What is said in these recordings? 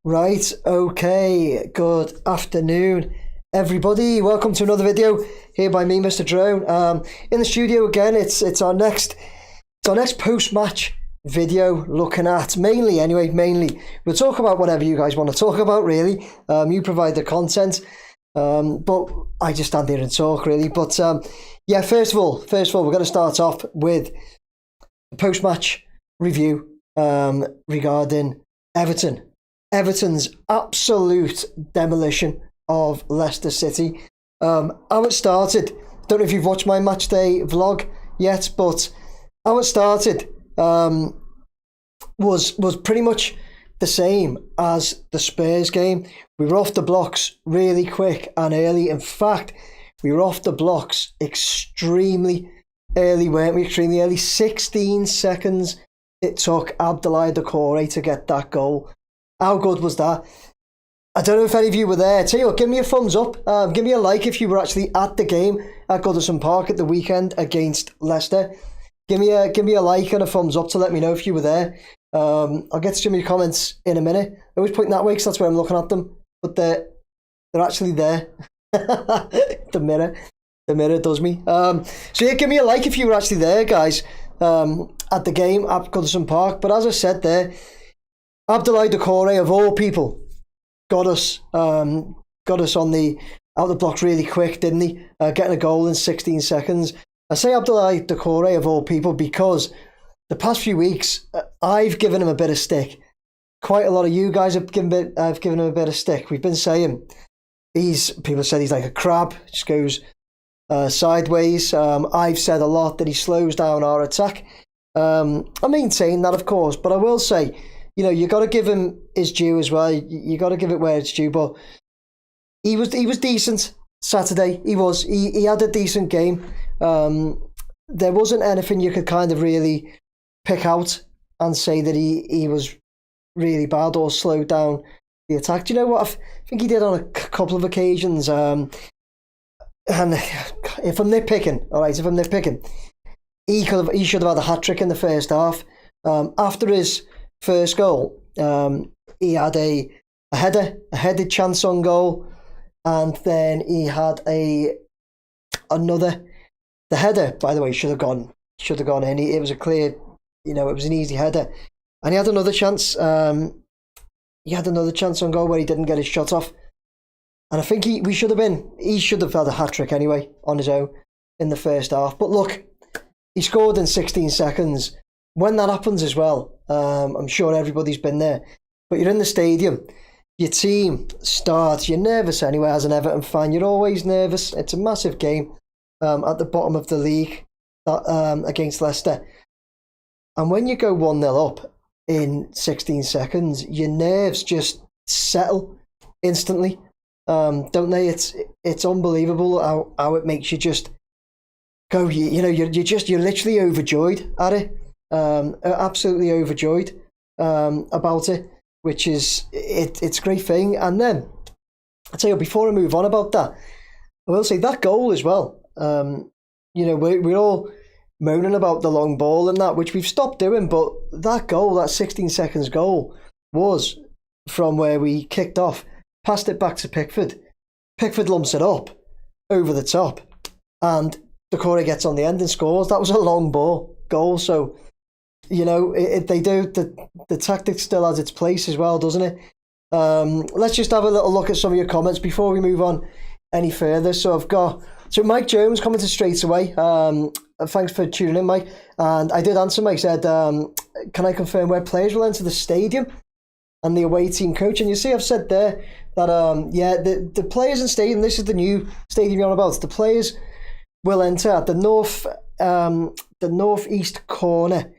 Right, okay, good afternoon, everybody. Welcome to another video here by me, Mr. Drone. In the studio again. It's our next post-match video, looking at mainly we'll talk about whatever you guys want to talk about, really. You provide the content, but I just stand here and talk, really. But yeah, first of all, we're going to start off with the post-match review regarding Everton's absolute demolition of Leicester City. How it started, don't know if you've watched my match day vlog yet, but how it started was pretty much the same as the Spurs game. We were off the blocks really quick and early. In fact, we were off the blocks extremely early, weren't we? Extremely early. 16 seconds it took Doucouré to get that goal. How good was that? I don't know if any of you were there. Tell you what, give me a thumbs up. Give me a like if you were actually at the game at Goodison Park at the weekend against Leicester. Give me a like and a thumbs up to let me know if you were there. I'll get to some of your comments in a minute. I always point that way because that's where I'm looking at them. But they're actually there. The mirror does me. So yeah, give me a like if you were actually there, guys, at the game at Goodison Park. But as I said there, Doucouré, of all people, got us on the out the blocks really quick, didn't he? Getting a goal in 16 seconds. I say Doucouré, of all people, because the past few weeks I've given him a bit of stick. Quite a lot of you guys have given him a bit of stick. We've been saying people said he's like a crab, just goes sideways. I've said a lot that he slows down our attack. I maintain that, of course, but I will say, you know, you got to give him his due as well. You got to give it where it's due. But he was decent Saturday. He had a decent game. There wasn't anything you could kind of really pick out and say that he was really bad or slowed down the attack. Do you know what? I think he did on a couple of occasions. And if I'm nitpicking, he should have had a hat trick in the first half. After his first goal, he had a headed chance on goal, and then he had another. The header, by the way, should have gone in. It was a clear, it was an easy header, and he had another chance. He had another chance on goal where he didn't get his shot off, and I think he should have had a hat trick anyway on his own in the first half. But look, he scored in 16 seconds. When that happens as well, I'm sure everybody's been there, but you're in the stadium, your team starts, you're nervous anyway as an Everton fan, you're always nervous. It's a massive game at the bottom of the league against Leicester. And when you go 1-0 up in 16 seconds, your nerves just settle instantly, don't they? It's unbelievable how it makes you just go, you're literally overjoyed at it. Absolutely overjoyed about it, which is it's a great thing. And then I tell you, before I move on about that, I will say that goal as well. We're all moaning about the long ball and that, which we've stopped doing, but that goal, that 16 seconds goal, was from where we kicked off, passed it back to Pickford. Pickford lumps it up over the top, and Doucouré gets on the end and scores. That was a long ball goal, so they do, the tactic still has its place as well, doesn't it? Let's just have a little look at some of your comments before we move on any further. So Mike Jones commented straight away. Thanks for tuning in, Mike. And I did answer. Mike said, can I confirm where players will enter the stadium and the away team coach? And you see, I've said there that the players in stadium, this is the new stadium you're on about, the players will enter at the northeast corner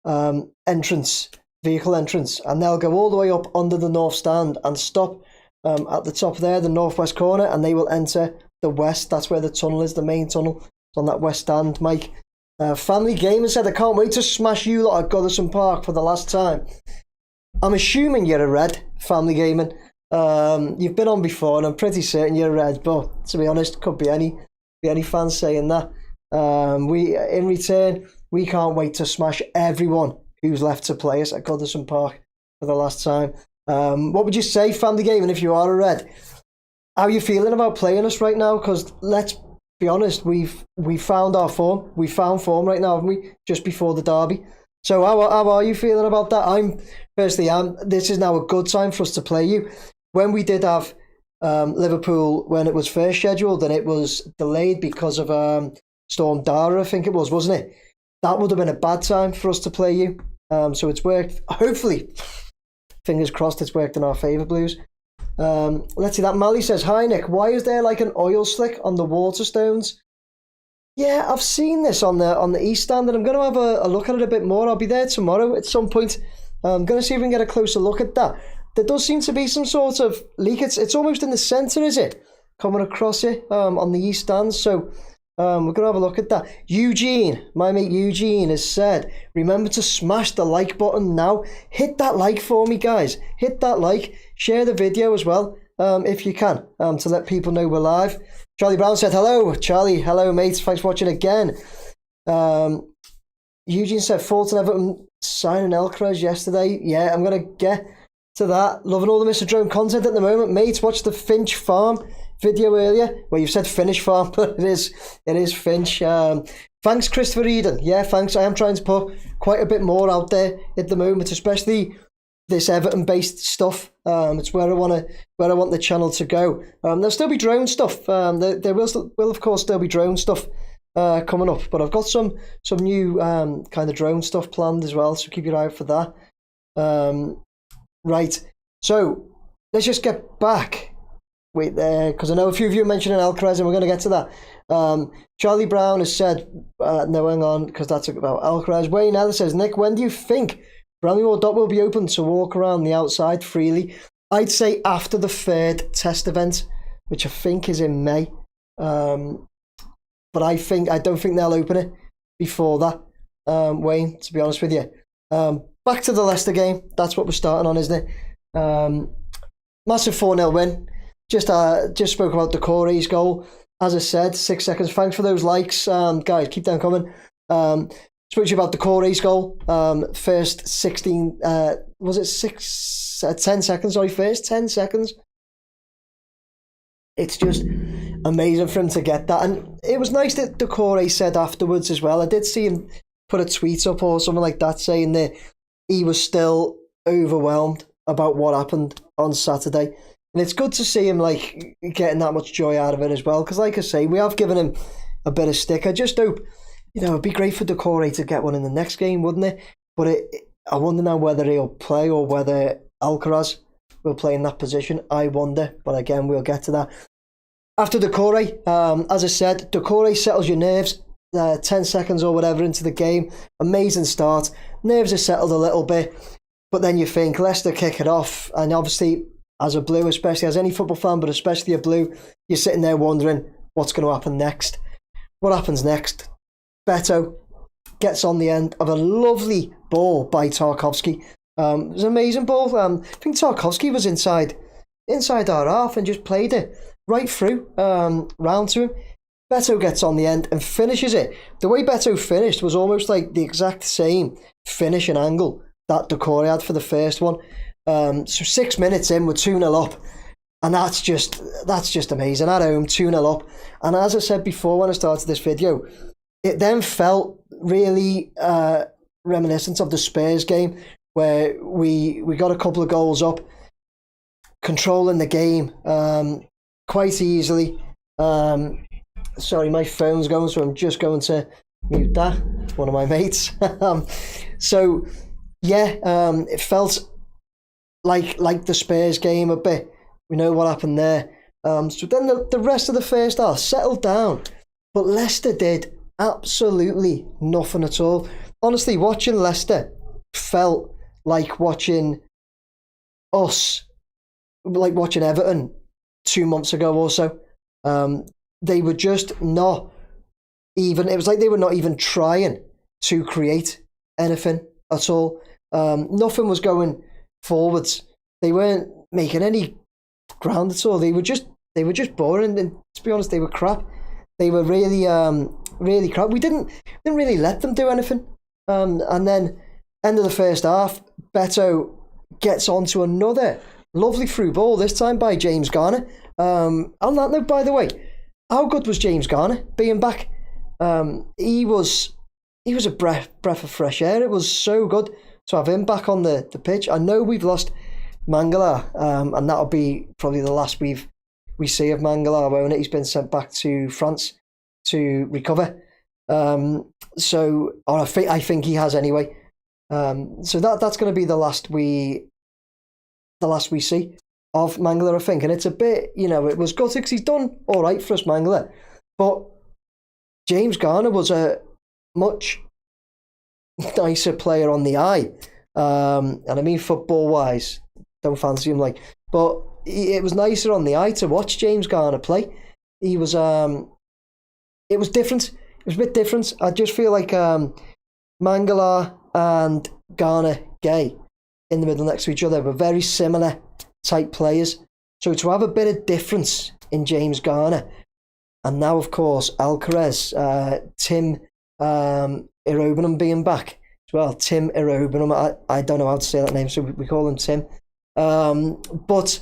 vehicle entrance, and they'll go all the way up under the north stand and stop at the top there, the northwest corner, and they will enter the west. That's where the tunnel is, the main tunnel. It's on that west stand, Mike. Family Gamer said, I can't wait to smash you lot at Goodison Park for the last time. I'm assuming you're a Red, Family Gaming. You've been on before, and I'm pretty certain you're a Red, but to be honest, could be any fans saying that. In return, we can't wait to smash everyone who's left to play us at Goodison Park for the last time. What would you say, family game? And if you are a Red, how are you feeling about playing us right now? Because let's be honest, we found our form. We found form right now, haven't we? Just before the derby. So how are you feeling about that? This is now a good time for us to play you. When we did have Liverpool, when it was first scheduled and it was delayed because of Storm Dara, I think it was, wasn't it? That would have been a bad time for us to play you. So it's worked. Hopefully, fingers crossed, it's worked in our favour, Blues. Let's see that. Mally says, "Hi Nick, why is there like an oil slick on the Waterstones?" Yeah, I've seen this on the East Stand, and I'm going to have a look at it a bit more. I'll be there tomorrow at some point. I'm going to see if we can get a closer look at that. There does seem to be some sort of leak. It's almost in the centre, is it? Coming across it on the East Stand. So we're going to have a look at that. Eugene, my mate Eugene, has said, "Remember to smash the like button now. Hit that like for me, guys. Hit that like. Share the video as well, if you can, to let people know we're live." Charlie Brown said, "Hello, Charlie. Hello, mates. Thanks for watching again." Eugene said, "Fulton Everton signing Alcaraz yesterday." Yeah, I'm going to get to that. Loving all the Mr. Drone content at the moment. Mates, watched the Finch Farm video earlier. Well, you've said Finnish Farm, but it is Finch. Thanks, Christopher Eden. Yeah, thanks. I am trying to put quite a bit more out there at the moment, especially this Everton-based stuff. It's where I want the channel to go. There'll still be drone stuff. There will of course still be drone stuff coming up, but I've got some new kind of drone stuff planned as well. So keep your eye out for that. Right. So let's just get back. Wait there, because I know a few of you are mentioning Alcaraz, and we're going to get to that. Charlie Brown has said, no, hang on, because that's about Alcaraz. Wayne Ellis says, "Nick, when do you think Bramley Dot will be open to walk around the outside freely?" I'd say after the third test event, which I think is in May. But I don't think they'll open it before that, Wayne, to be honest with you. Back to the Leicester game. That's what we're starting on, isn't it? Massive 4-0 win. Just spoke about Decore's goal. As I said, 6 seconds. Thanks for those likes. Guys, keep them coming. Spoke to you about Decore's goal. First 16, was it 10 seconds? Sorry, first 10 seconds. It's just amazing for him to get that. And it was nice that Decore said afterwards as well. I did see him put a tweet up or something like that saying that he was still overwhelmed about what happened on Saturday. And it's good to see him like getting that much joy out of it as well. Because like I say, we have given him a bit of stick. I just hope, it'd be great for Decore to get one in the next game, wouldn't it? But I wonder now whether he'll play or whether Alcaraz will play in that position. I wonder. But again, we'll get to that. After Decore, as I said, Decore settles your nerves 10 seconds or whatever into the game. Amazing start. Nerves are settled a little bit. But then you think, Leicester kick it off. And obviously, as a Blue, especially as any football fan, but especially a Blue, you're sitting there wondering what's going to happen next. What happens next? Beto gets on the end of a lovely ball by Tarkowski. It was an amazing ball. I think Tarkowski was inside our half and just played it right through, round to him. Beto gets on the end and finishes it. The way Beto finished was almost like the exact same finish and angle that Decore had for the first one. So 6 minutes in, we're 2-0 up. And that's just amazing. At home, 2-0 up. And as I said before when I started this video, it then felt really reminiscent of the Spurs game where we got a couple of goals up, controlling the game quite easily. Sorry, my phone's going, so I'm just going to mute that. One of my mates. So, yeah, it felt like the Spurs game a bit. We know what happened there. So then the rest of the first half settled down. But Leicester did absolutely nothing at all. Honestly, watching Leicester felt like watching us, like watching Everton 2 months ago or so. They were just not even, it was like they were not even trying to create anything at all. Nothing was going forwards. They weren't making any ground at all. They were just boring, and to be honest, they were crap. They were really crap. We didn't really let them do anything. And then end of the first half, Beto gets onto another lovely through ball, this time by James Garner. On that note, by the way, how good was James Garner being back? He was a breath of fresh air. It was so good to have him back on the pitch. I know we've lost Mangala, and that'll be probably the last we see of Mangala, won't it? He's been sent back to France to recover. I think he has anyway. So that's going to be the last we see of Mangala, I think. And it's a bit, it was good because he's done all right for us, Mangala. But James Garner was a much nicer player on the eye. And I mean football-wise, don't fancy him but it was nicer on the eye to watch James Garner play. He was, it was different. It was a bit different. I just feel like Mangala and Garner Gay in the middle next to each other were very similar type players. So to have a bit of difference in James Garner, and now of course Alcaraz, Tim Irobenham being back as well. Tim Irobenham, I don't know how to say that name, so we call him Tim. But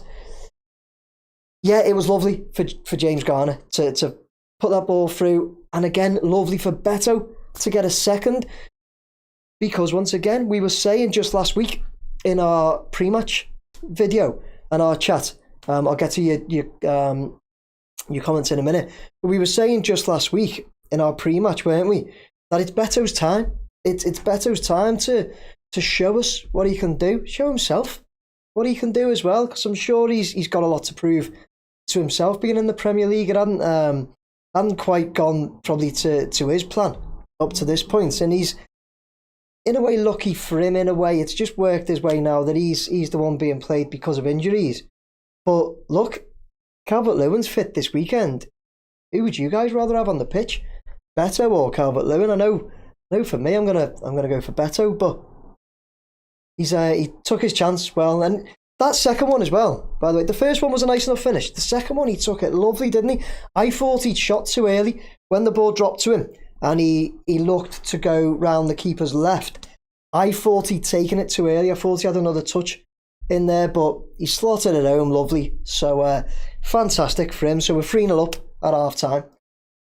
yeah, it was lovely for James Garner to put that ball through, and again, lovely for Beto to get a second, because once again, we were saying just last week in our pre-match video and our chat, I'll get to your comments in a minute, but we were saying just last week in our pre-match, weren't we, that it's Beto's time. It's Beto's time to show us what he can do, show himself what he can do as well, because I'm sure he's got a lot to prove to himself. Being in the Premier League, it hadn't quite gone probably to his plan up to this point, and he's in a way lucky for him. In a way, it's just worked his way now that he's the one being played because of injuries. But look, Calvert-Lewin's fit this weekend. Who would you guys rather have on the pitch, Beto or Calvert-Lewin? I know for me, I'm gonna go for Beto, but he took his chance well, and that second one as well. By the way, the first one was a nice enough finish. The second one, he took it lovely, didn't he? I thought he'd shot too early when the ball dropped to him, and he looked to go round the keeper's left. I thought he'd taken it too early. I thought he had another touch in there, but he slotted it home lovely. So fantastic for him. So we're 3-0 up at half time.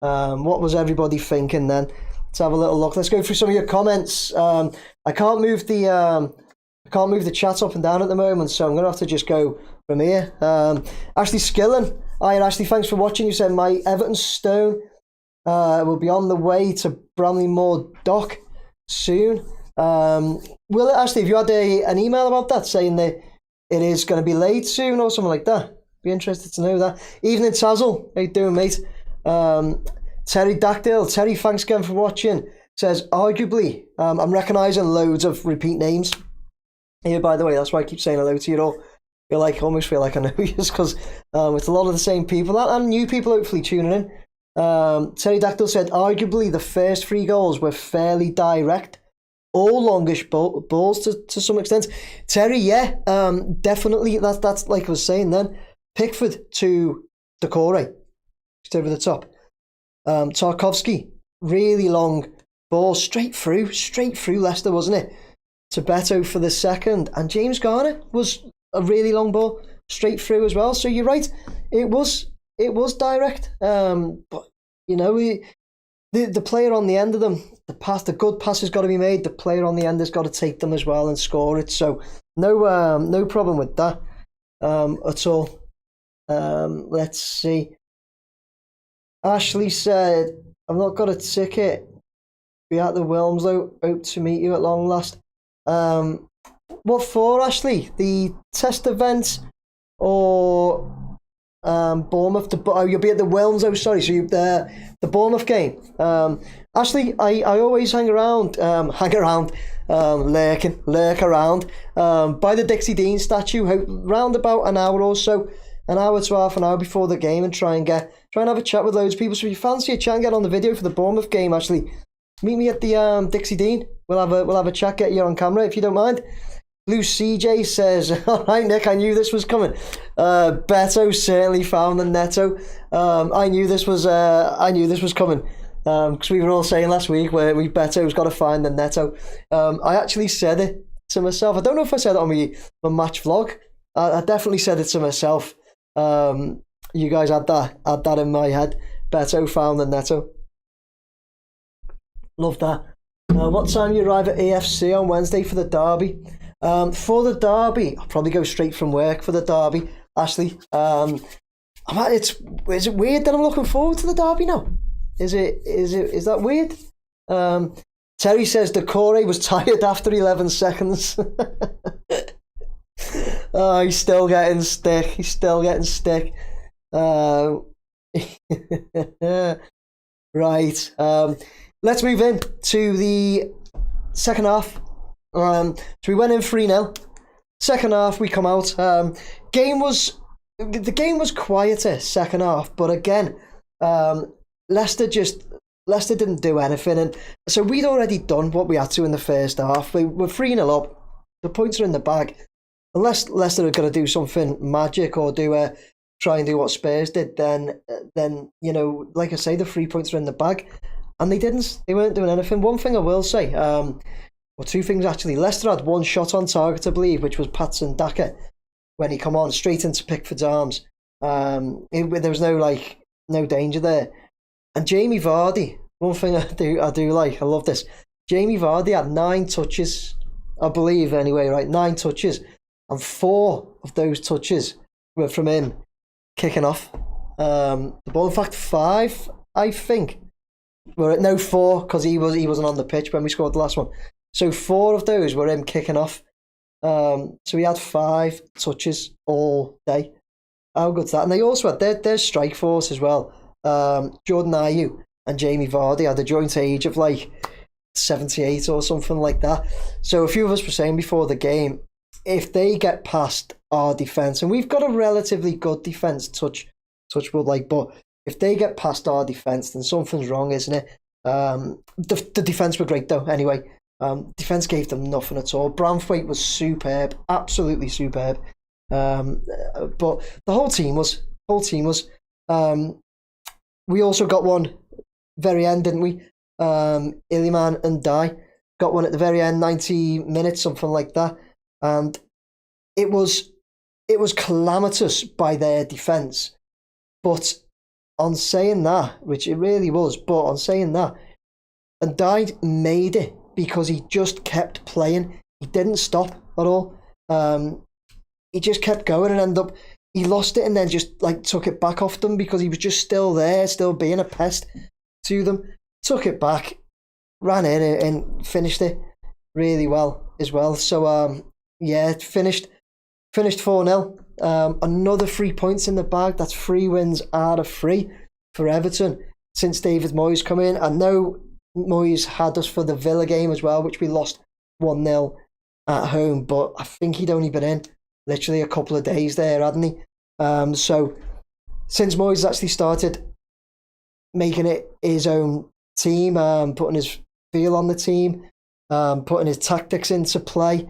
What was everybody thinking then? Let's have a little look. Let's go through some of your comments. I can't move the chat up and down at the moment, so I'm going to have to just go from here. Ashley Skillen. Hi, Ashley, thanks for watching. You said my Everton Stone will be on the way to Bramley-Moore Dock soon. Will it, Ashley, have you had an email about that saying that it is going to be late soon or something like that? Be interested to know that. Evening, Tazzle. How you doing, mate? Terry Dactyl. Terry, thanks again for watching. Says, arguably, I'm recognising loads of repeat names here, by the way. That's why I keep saying hello to you all. Almost feel like I know you, because it's a lot of the same people and new people hopefully tuning in. Terry Dactyl said, arguably the first 3 goals were fairly direct, all longish balls to some extent. Terry, yeah, definitely. That's like I was saying then. Pickford to Decore, just over the top. Tarkovsky, really long ball, straight through Leicester, wasn't it? To Beto for the second, and James Garner was a really long ball, straight through as well. So you're right, it was direct. But the player on the end of them, the good pass has got to be made. The player on the end has got to take them as well and score it. So no problem with that at all. Let's see. Ashley said, I've not got a ticket. Be at the Wilmslow. Hope to meet you at long last. What for, Ashley? The test event or Bournemouth? You'll be at the Wilmslow. Sorry, so the Bournemouth game. Ashley, I always lurk around by the Dixie Dean statue, round about an hour or so, an hour to half an hour before the game, and try and have a chat with loads of people. So if you fancy a chat and get on the video for the Bournemouth game, Ashley, meet me at the Dixie Dean. We'll have a chat, get you on camera if you don't mind. Blue CJ says, all right, Nick, I knew this was coming. Beto certainly found the netto. I knew this was coming. Because we were all saying last week where Beto's got to find the netto. I actually said it to myself. I don't know if I said it on my match vlog. I definitely said it to myself. You guys had that in my head. Beto found the Neto. Love that. What time you arrive at EFC on Wednesday for the derby? For the derby, I'll probably go straight from work for the derby. Ashley, is it weird that I'm looking forward to the derby now? Is that weird? Terry says Decore was tired after 11 seconds. Oh, he's still getting stick. Right. Let's move in to the second half. So we went in 3-0. Second half, we come out. The game was quieter second half, but again, Leicester didn't do anything, and so we'd already done what we had to in the first half. We were 3-0 up. The points are in the bag. Unless Leicester are going to do something magic or try and do what Spurs did, then like I say, the 3 points are in the bag, and they didn't. They weren't doing anything. One thing I will say, well, two things actually. Leicester had one shot on target, I believe, which was Patson Daka when he come on straight into Pickford's arms. There was no danger there. And Jamie Vardy, one thing I do like, I love this. Jamie Vardy had 9 touches, I believe anyway, right? 9 touches. And 4 of those touches were from him kicking off the ball. In fact, 5, I think. No, 4, because he wasn't on the pitch when we scored the last one. So 4 of those were him kicking off. So he had 5 touches all day. How good's that? And they also had their strike force as well. Jordan Ayew and Jamie Vardy had a joint age of like 78 or something like that. So a few of us were saying before the game, if they get past our defence, and we've got a relatively good defence, touch wood, but if they get past our defence, then something's wrong, isn't it? The defence were great though. Anyway, defence gave them nothing at all. Branthwaite was superb, absolutely superb. But the whole team was. We also got one very end, didn't we? Iliman and Dye got one at the very end, 90 minutes, something like that. And it was calamitous by their defence. But on saying that, which it really was, but on saying that, and Dye made it because he just kept playing. He didn't stop at all. He just kept going and ended up, he lost it and then just took it back off them because he was just still there, still being a pest to them. Took it back, ran in and finished it really well as well. So finished 4-0. Another 3 points in the bag. That's 3 wins out of 3 for Everton since David Moyes come in. I know Moyes had us for the Villa game as well, which we lost 1-0 at home, but I think he'd only been in literally a couple of days there, hadn't he? So since Moyes actually started making it his own team, putting his feel on the team, putting his tactics into play,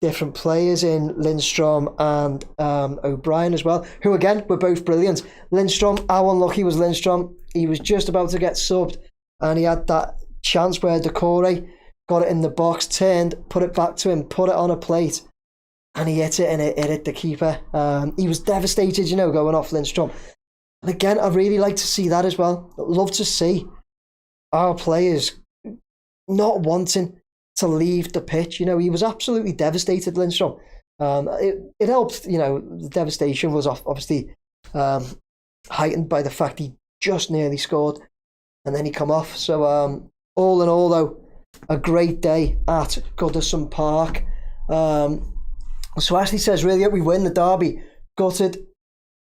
different players in Lindstrom and O'Brien as well, who again were both brilliant. Lindstrom, how unlucky was Lindstrom? He was just about to get subbed and he had that chance where Decore got it in the box, turned, put it back to him, put it on a plate, and he hit it and it hit the keeper. He was devastated, going off Lindstrom. And again, I really like to see that as well. I'd love to see our players not wanting to leave the pitch. He was absolutely devastated, Lindstrom. It helped, the devastation was obviously heightened by the fact he just nearly scored and then he come off. So all in all, though, a great day at Goodison Park. So Ashley says, really hope we win the derby. Gutted,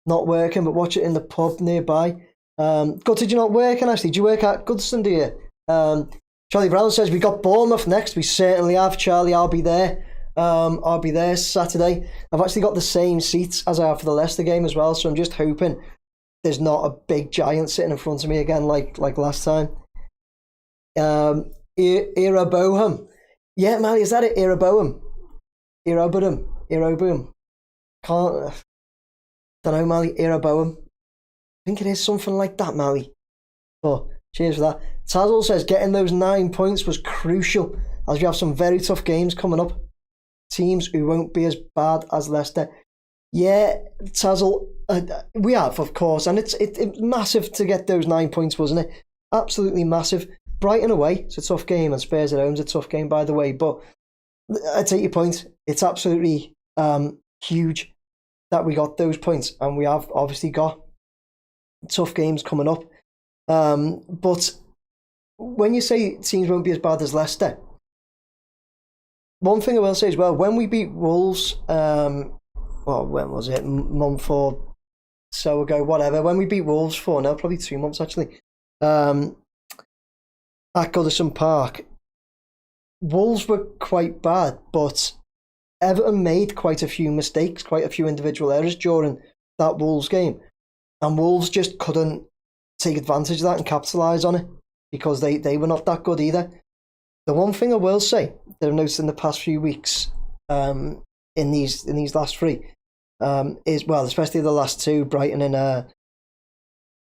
not working, but watch it in the pub nearby. Gutted, you're not working, Ashley? Do you work at Goodison, do you? Charlie Brown says, we got Bournemouth next. We certainly have, Charlie. I'll be there. I'll be there Saturday. I've actually got the same seats as I have for the Leicester game as well, so I'm just hoping there's not a big giant sitting in front of me again like last time. Iraboham. Yeah, Mally, is that it? Iraboham. Don't know, Mally. Iraboham. I think it is something like that, Mally. But cheers for that. Tazzle says getting those 9 points was crucial as we have some very tough games coming up. teams who won't be as bad as Leicester. Yeah, Tazzle, we have, of course, and it's massive to get those 9 points, wasn't it? Absolutely massive. Brighton away, it's a tough game, and Spurs at home is a tough game, by the way, but I take your point. It's absolutely huge that we got those points, and we have obviously got tough games coming up. But when you say teams won't be as bad as Leicester, one thing I will say as well, when we beat Wolves, well, when was it? A month or so ago, whatever. When we beat Wolves 4-0, probably 2 months actually, at Goodison Park, Wolves were quite bad, but Everton made quite a few mistakes, quite a few individual errors during that Wolves game. And Wolves just couldn't take advantage of that and capitalise on it because they were not that good either. The one thing I will say that I've noticed in the past few weeks, in these last three, is, well, especially the last two, Brighton and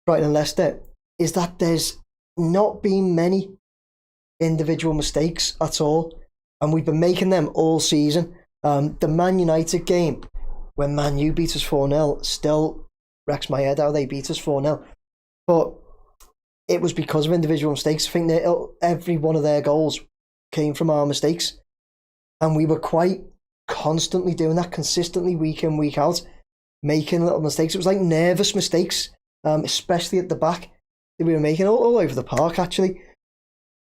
Leicester, is that there's not been many individual mistakes at all, and we've been making them all season. The Man United game, when Man U beat us 4-0, still wrecks my head how they beat us 4-0. But it was because of individual mistakes. I think that every one of their goals came from our mistakes, and we were quite constantly doing that, consistently week in, week out, making little mistakes. It was like nervous mistakes, especially at the back, that we were making all over the park, actually.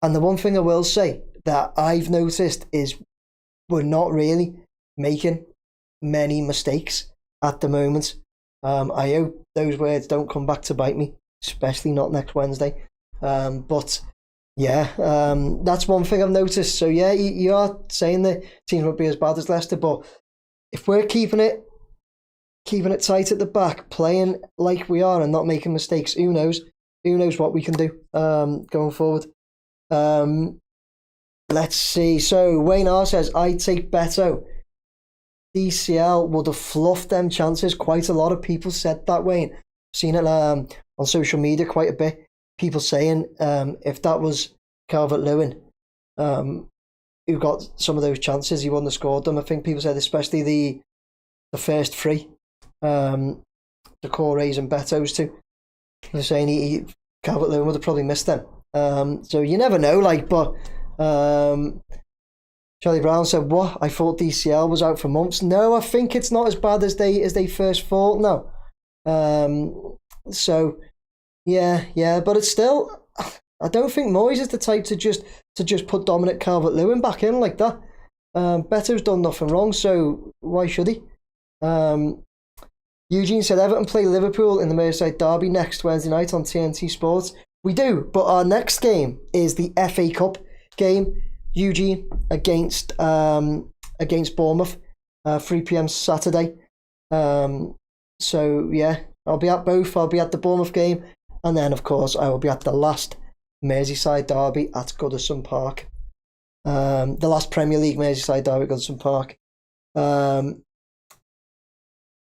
And the one thing I will say that I've noticed is we're not really making many mistakes at the moment. I hope those words don't come back to bite me, especially not next Wednesday. But yeah, that's one thing I've noticed. So yeah, you are saying that teams won't be as bad as Leicester, but if we're keeping it tight at the back, playing like we are and not making mistakes, who knows what we can do going forward. Let's see. So Wayne R says, I take Beto. DCL would have fluffed them chances. Quite a lot of people said that, Wayne. I've seen it on social media quite a bit. People saying if that was Calvert-Lewin who got some of those chances, he wouldn't have scored them. I think people said, especially the first three, the Corre's and Beto's two. They're saying Calvert-Lewin would have probably missed them. So you never know, but Charlie Brown said, what? I thought DCL was out for months. No, I think it's not as bad as they first thought now. So yeah, but it's still, I don't think Moyes is the type to just put Dominic Calvert-Lewin back in like that. Beto's done nothing wrong, so why should he? Eugene said, Everton play Liverpool in the Merseyside derby next Wednesday night on TNT Sports. We do, but our next game is the FA Cup game, Eugene, against Bournemouth, 3 p.m. Saturday. So yeah, I'll be at both. I'll be at the Bournemouth game, and then of course I will be at the last Merseyside derby at Goodison Park. The last Premier League Merseyside derby at Goodison Park.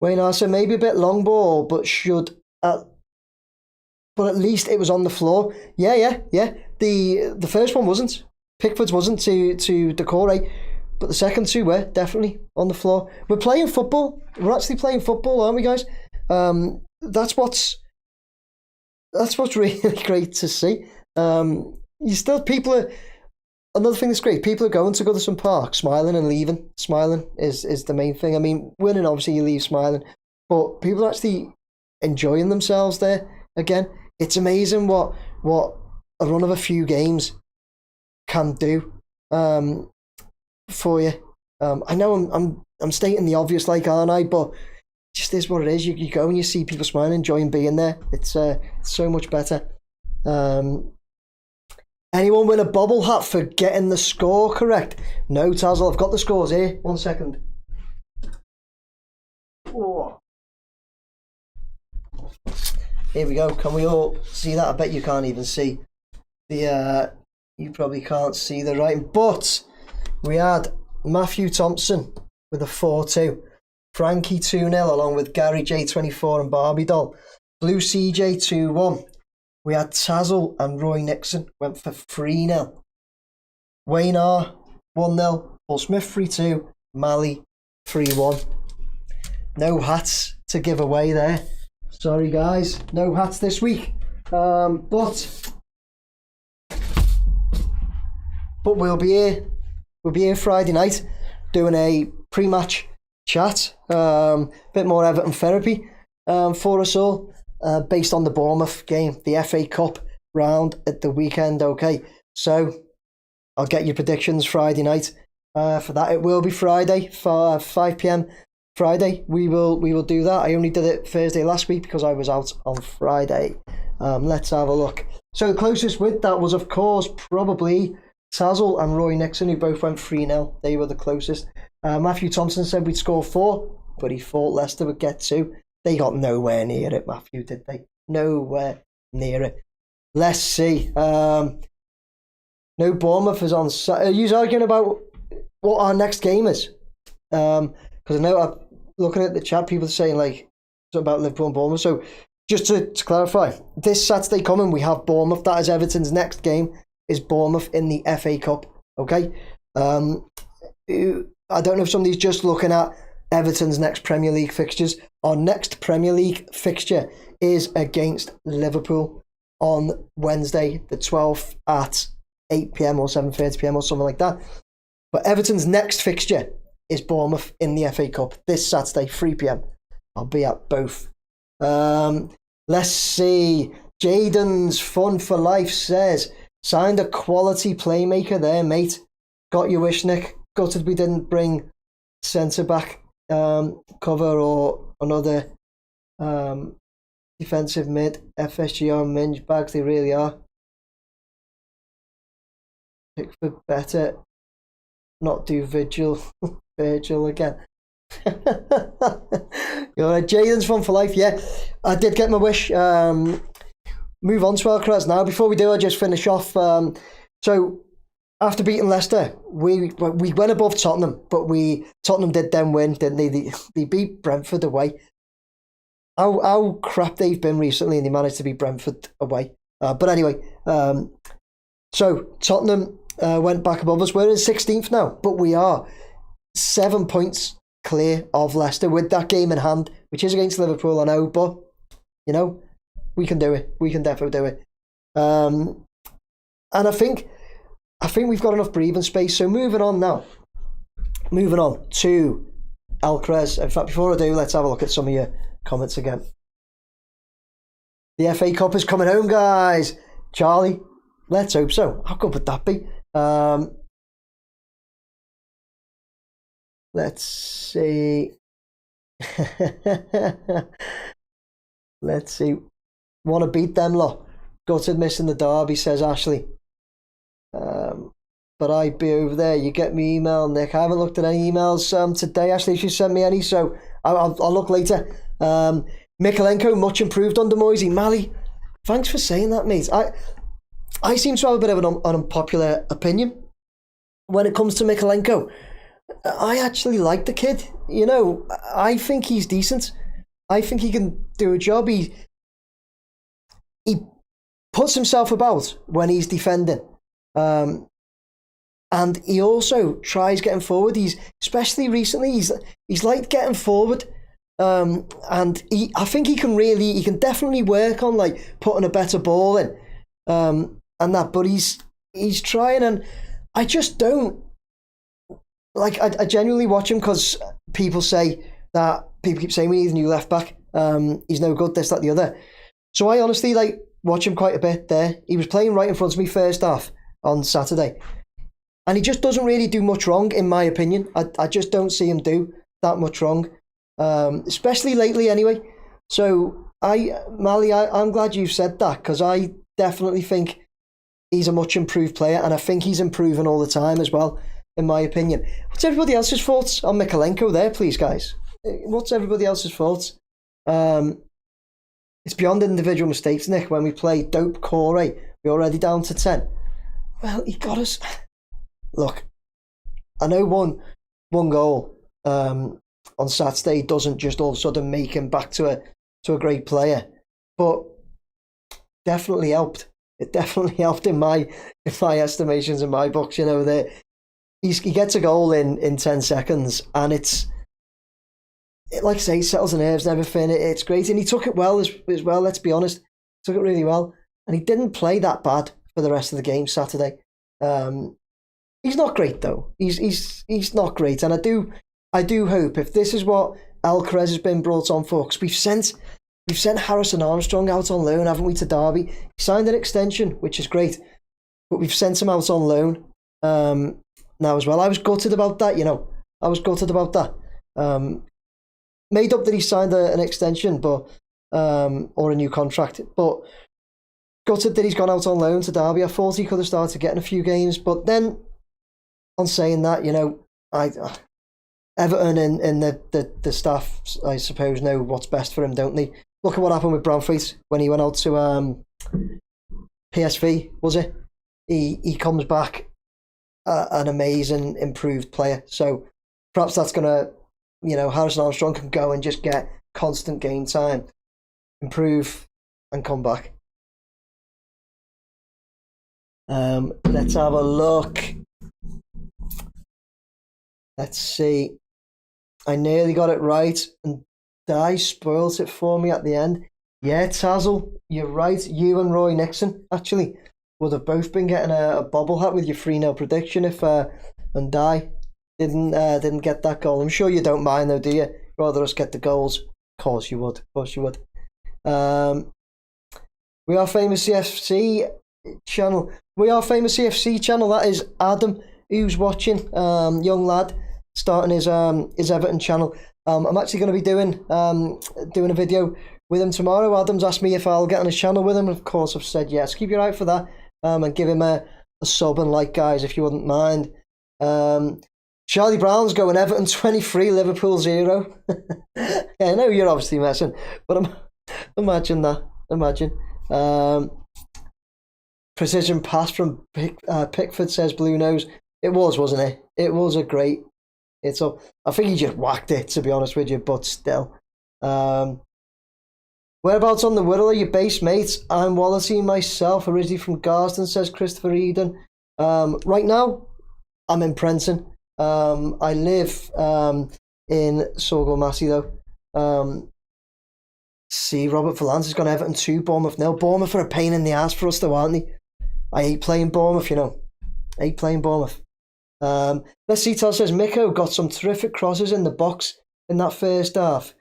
Wayne Arson, maybe a bit long ball, but but at least it was on the floor. Yeah. The first one wasn't. Pickford's wasn't to Decore, but the second two were definitely on the floor. We're playing football. We're actually playing football, aren't we, guys? That's what's really great to see. Another thing that's great, people are going to Goodison Park, smiling and leaving. Smiling is the main thing. I mean, winning, obviously, you leave smiling, but people are actually enjoying themselves there again. It's amazing what a run of a few games can do for you. I know I'm stating the obvious, aren't I? But it just is what it is. You go and you see people smiling, enjoying being there. It's so much better. Anyone win a bobble hat for getting the score correct? No, Tazzle, I've got the scores here. 1 second. Oh. Here we go. Can we all see that? I bet you can't even see you probably can't see the writing. But we had Matthew Thompson with a 4-2. Frankie 2-0 along with Gary J24 and Barbie Doll. Blue CJ 2-1. We had Tazzle and Roy Nixon went for 3-0. Wayne R 1-0. Paul Smith 3-2. Mali 3-1. No hats to give away there. Sorry guys, no hats this week. But we'll be here. We'll be here Friday night doing a pre-match chat. Bit more Everton therapy for us all, based on the Bournemouth game, the FA Cup round at the weekend. Okay, so I'll get your predictions Friday night. For that, it will be Friday for 5 p.m. Friday. We will do that. I only did it Thursday last week because I was out on Friday. Let's have a look. So the closest with that was, of course, probably Tazzle and Roy Nixon, who both went 3-0. They were the closest. Matthew Thompson said we'd score 4, but he thought Leicester would get 2. They got nowhere near it, Matthew, did they? Nowhere near it. Let's see. No, Bournemouth is on. Are you arguing about what our next game is? Because I know I'm looking at the chat, people are saying like something about Liverpool and Bournemouth. So just to clarify, this Saturday coming, we have Bournemouth. That is Everton's next game, is Bournemouth in the FA Cup. Okay. I don't know if somebody's just looking at Everton's next Premier League fixtures. Our next Premier League fixture is against Liverpool on Wednesday the 12th at 8 p.m. or 7:30 p.m. or something like that. But Everton's next fixture is Bournemouth in the FA Cup this Saturday, 3 p.m. I'll be at both. Let's see. Jaden's Fun for Life says, signed a quality playmaker there, mate. Got your wish, Nick. Gutted we didn't bring centre-back cover or another defensive mid. FSG are minge bags, they really are. Pick for better. Not do Virgil again. Jaden's Fun for Life. Yeah, I did get my wish. Move on to Alcaraz now. Before we do, I'll just finish off. So after beating Leicester, we went above Tottenham, but Tottenham did then win, didn't they? They beat Brentford away. How crap they've been recently, and they managed to beat Brentford away. But anyway, so Tottenham went back above us. We're in 16th now, but we are 7 points clear of Leicester with that game in hand, which is against Liverpool, I know, but you know, we can do it. We can definitely do it. And I think we've got enough breathing space. So moving on to Alcaraz. In fact, before I do, let's have a look at some of your comments again. The FA Cup is coming home, guys. Charlie, let's hope so. How good would that be? Let's see. Let's see. Want to beat them lot. Gutted missing the derby, says Ashley. But I'd be over there. You get me email, Nick. I haven't looked at any emails today. Ashley, she sent me any, so I'll look later. Mikalenko, much improved under Moisey. Mali, thanks for saying that, mate. I seem to have a bit of an unpopular opinion when it comes to Mikalenko. I actually like the kid. You know, I think he's decent. I think he can do a job. He puts himself about when he's defending. And he also tries getting forward. Especially recently, he's like getting forward. And I think he can definitely work on like putting a better ball in. And that, but he's trying, and I just don't like. I genuinely watch him because people keep saying we need a new left back. He's no good, this, that, the other. So I honestly watch him quite a bit there. He was playing right in front of me first half on Saturday, and he just doesn't really do much wrong, in my opinion. I just don't see him do that much wrong, especially lately anyway. So Mali, I'm glad you've said that, because I definitely think he's a much improved player, and I think he's improving all the time as well, in my opinion. What's everybody else's thoughts on Mikalenko there, please, guys? What's everybody else's thoughts? It's beyond individual mistakes, Nick. When we play Dope Corey, we're already down to 10. Well, he got us. Look, I know one goal on Saturday doesn't just all of a sudden make him back to a great player, but definitely helped. It definitely helped in my estimations, in my books. You know, that he gets a goal in 10 seconds, and like I say, it settles the nerves and everything. It's great, and he took it well as well. Let's be honest, he took it really well, and he didn't play that bad for the rest of the game Saturday. He's not great though. He's not great, and I do hope, if this is what Alcaraz has been brought on for, because we've sent Harrison Armstrong out on loan, haven't we, to Derby? He signed an extension, which is great, but we've sent him out on loan now as well. I was gutted about that, I was gutted about that. Made up that he signed an extension, but or a new contract, but gutted that he's gone out on loan to Derby. I thought he could have started getting a few games, but then, on saying that, Everton and the staff, I suppose, know what's best for him, don't they? Look at what happened with Branthwaite when he went out to PSV, was it? He comes back an amazing, improved player. So perhaps that's going to, Harrison Armstrong can go and just get constant game time, improve, and come back. Let's have a look. Let's see. I nearly got it right, and Di spoilt it for me at the end. Yeah, Tazzle, you're right. You and Roy Nixon, actually, would have both been getting a bobble hat with your 3-0 prediction if and Di didn't get that goal. I'm sure you don't mind though, do you? Rather us get the goals. Of course you would. We Are Famous EFC channel. We Are Famous EFC channel. That is Adam who's watching. Young lad starting his Everton channel. I'm actually going to be doing a video with him tomorrow. Adam's asked me if I'll get on his channel with him, and of course I've said yes. Keep your eye out for that, and give him a sub and like, guys, if you wouldn't mind. Charlie Brown's going Everton 23, Liverpool 0. Yeah, I know you're obviously messing, but imagine that. Precision pass from Pickford, says Blue Nose. It was, wasn't it? It was a great. I think he just whacked it, to be honest with you, but still. Whereabouts on the Wirral are your base mates? I'm Wallacey myself, originally from Garston, says Christopher Eden. Right now, I'm in Prenton. I live in Sorgle Massey though. See, Robert Valance has gone Everton 2, Bournemouth 0. Bournemouth are a pain in the ass for us though, aren't they? I hate playing Bournemouth, I hate playing Bournemouth. Let's see, Tal says Miko got some terrific crosses in the box in that first half.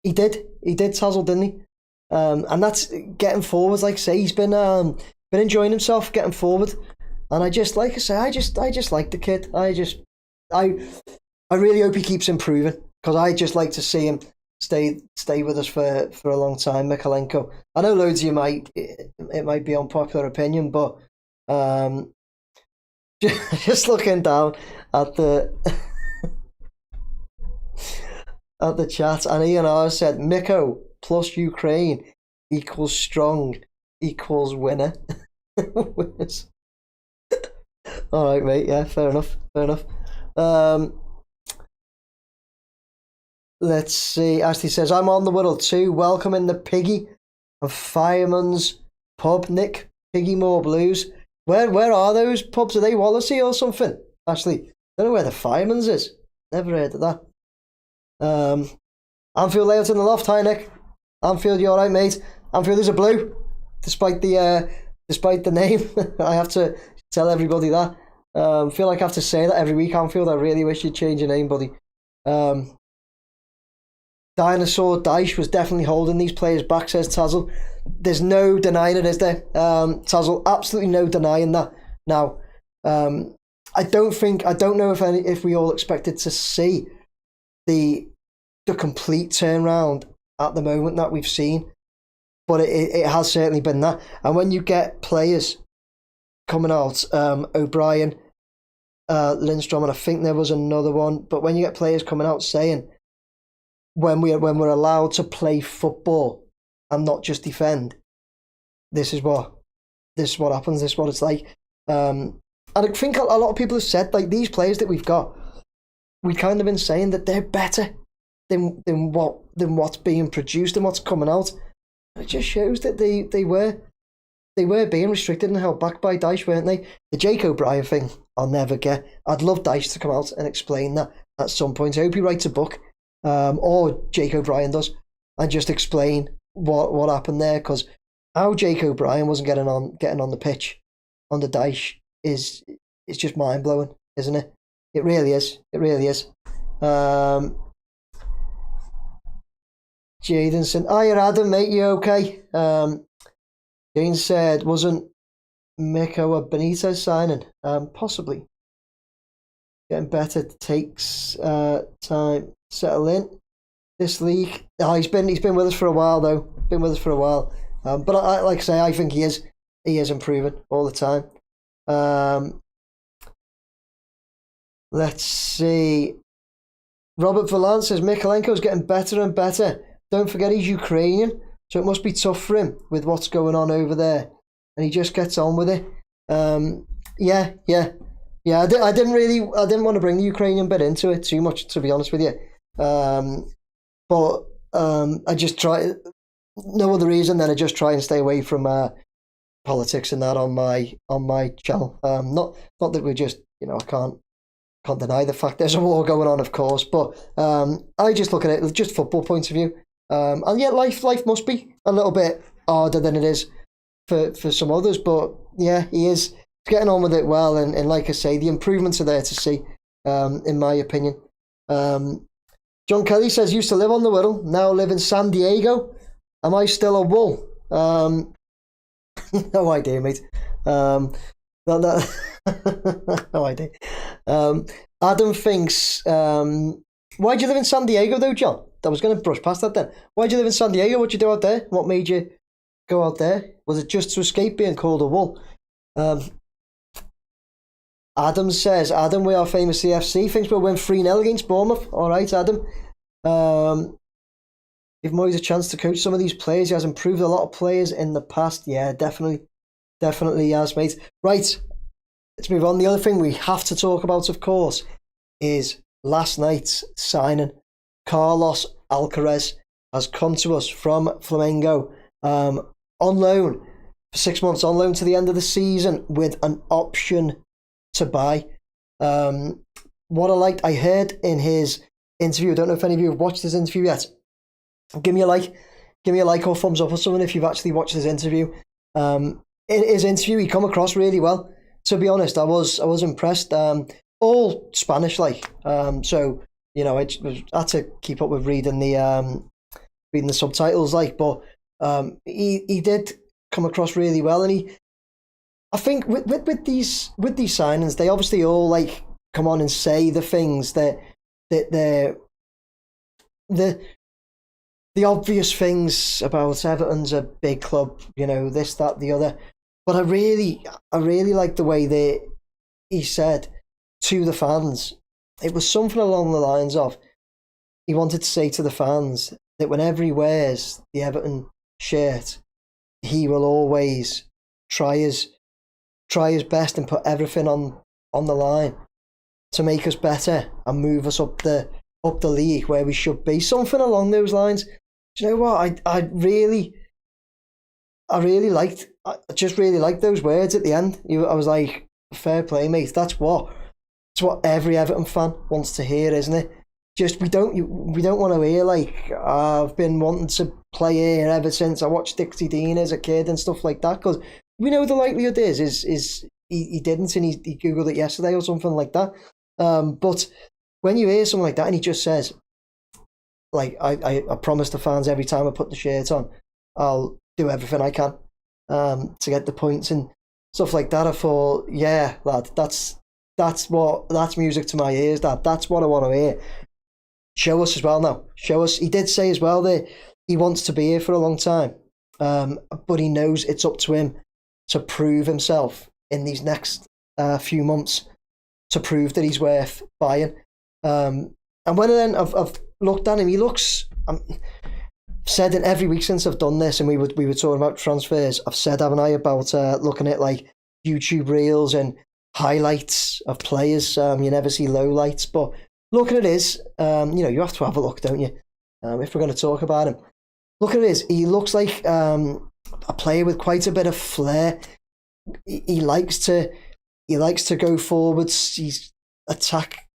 He did, Tazzle, didn't he? And that's getting forward. Like I say, he's been enjoying himself getting forward. And I just like the kid. I really hope he keeps improving, because I just like to see him stay with us for a long time. Mikalenko. I know loads of you it might be unpopular opinion, but just looking down at the at the chat, and Ian R said Miko plus Ukraine equals strong equals winner. Winners. All right, mate. Yeah, fair enough. Let's see. Ashley says, I'm on the Wirral too. Welcome in the Piggy and Fireman's Pub. Nick, Piggymore Blues. Where are those pubs? Are they Wallacey or something? Ashley, don't know where the Fireman's is. Never heard of that. Anfield layout in the loft. Hi, Nick. Anfield, you all right, mate? Anfield is a blue, despite the name. I have to tell everybody that. Feel like I have to say that every week. Anfield, I really wish you'd change your name, buddy. Dinosaur Dyche was definitely holding these players back, says Tazzle. There's no denying it, is there? Tazzle, absolutely no denying that. Now, I don't know if we all expected to see the complete turnaround at the moment that we've seen, but it has certainly been that. And when you get players coming out, O'Brien, Lindstrom, and I think there was another one, but when you get players coming out saying, when we're allowed to play football and not just defend, this is what happens. This is what it's like. And I think a lot of people have said, like, these players that we've got, we've kind of been saying that they're better than what's being produced and what's coming out. It just shows that they were. they were being restricted and held back by Dyche, weren't they? The Jake O'Brien thing, I'll never get. I'd love Dyche to come out and explain that at some point. I hope he writes a book, or Jake O'Brien does, and just explain what happened there, because how Jake O'Brien wasn't getting on the pitch under Dyche is just mind blowing, isn't it? It really is. It really is. Jaden said, "Hiya Adam, mate, you okay?" Jane said, "Wasn't Miko a Benitez signing?" Possibly. Getting better, takes time to settle in this league. Oh, he's been with us for a while though. Been with us for a while. But like I say, I think he is improving all the time. Let's see. Robert Valan says Mikalenko's getting better and better. Don't forget he's Ukrainian, so it must be tough for him with what's going on over there, and he just gets on with it. Yeah. I didn't want to bring the Ukrainian bit into it too much, to be honest with you. But I just try. No other reason than I just try and stay away from politics and that on my channel. Not that we're just, I can't deny the fact there's a war going on, of course, but I just look at it just football point of view. And yeah, life must be a little bit harder than it is for some others, but yeah, he's getting on with it well, and like I say, the improvements are there to see, in my opinion. John Kelly says, "Used to live on the Wirral, now live in San Diego. Am I still a Wool?" No idea, mate. No idea. Adam thinks, why'd you live in San Diego though, John? I was going to brush past that then. Why'd you live in San Diego? What'd you do out there? What made you go out there? Was it just to escape being called a Wool? Adam says, "Adam, we are famous EFC. Thinks we'll win 3-0 against Bournemouth." All right, Adam. Give Moyes a chance to coach some of these players. He has improved a lot of players in the past. Yeah, definitely has, mate. Right, let's move on. The other thing we have to talk about, of course, is last night's signing. Carlos Alcaraz has come to us from Flamengo on loan for 6 months, on loan to the end of the season with an option to buy. What I heard in his interview, I don't know if any of you have watched his interview yet. Give me a like or thumbs up or something if you've actually watched his interview. In his interview, he come across really well. To be honest, I was impressed. All Spanish, so I had to keep up with reading the subtitles, but he did come across really well, and I think with these signings, they obviously all come on and say the things that they're the obvious things about Everton's a big club, this, that, the other. But I really like the way that he said to the fans. It was something along the lines of, he wanted to say to the fans that whenever he wears the Everton shirt, he will always try his best and put everything on the line to make us better and move us up the league where we should be. Something along those lines. Do you know what? I just really liked those words at the end. I was like, fair play, mate. That's what every Everton fan wants to hear, isn't it? Just we don't want to hear I've been wanting to play here ever since I watched Dixie Dean as a kid and stuff like that, because we know the likelihood is he didn't, and he googled it yesterday or something like that. But when you hear something like that and he just says, I promise the fans every time I put the shirt on, I'll do everything I can to get the points and stuff like that. I thought, yeah, lad, that's music to my ears. That's what I want to hear. Show us as well now. Show us. He did say as well that he wants to be here for a long time, but he knows it's up to him to prove himself in these next few months, to prove that he's worth buying. And when I've looked at him, he looks. Said it every week since I've done this, and we were talking about transfers. I've said, haven't I, about looking at YouTube reels and highlights of players. You never see lowlights, but looking at his, you have to have a look, don't you? If we're going to talk about him, look at his. He looks like a player with quite a bit of flair. He likes to go forwards. He's attack